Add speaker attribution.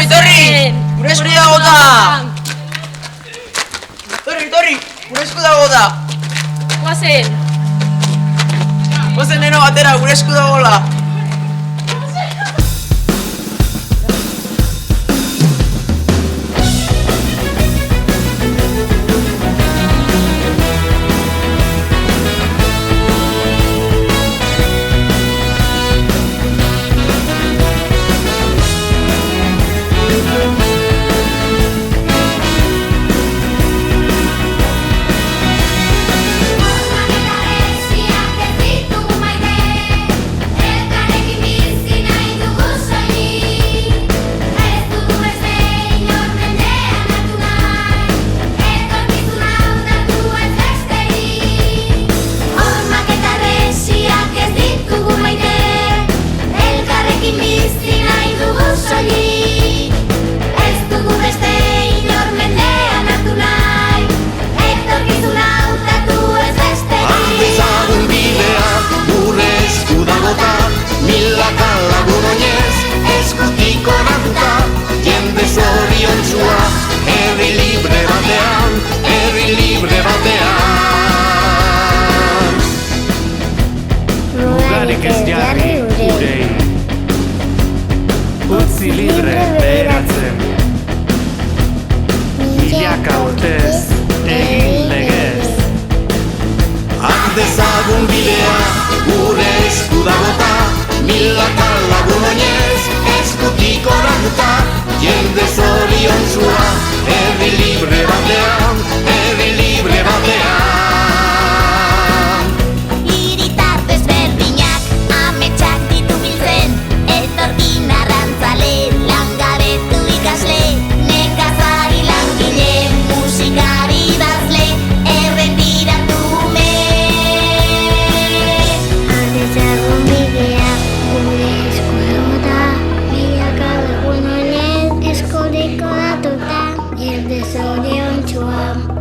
Speaker 1: Etorri! Gure esku dago da! Etorri! Gure esku dago da!
Speaker 2: Guazen!
Speaker 1: Guazen neno batera, gure esku dagoela!
Speaker 3: Mugarik ez jarri gurei, utzi libre beheratzen, milaka urtez egin legez.
Speaker 4: Har dezagun bidea gure esku dagota, milaka lagun oinez eskutik oratuta, jende zoriontsua, herri libre batean, herri libre batean.
Speaker 5: Desorientzuan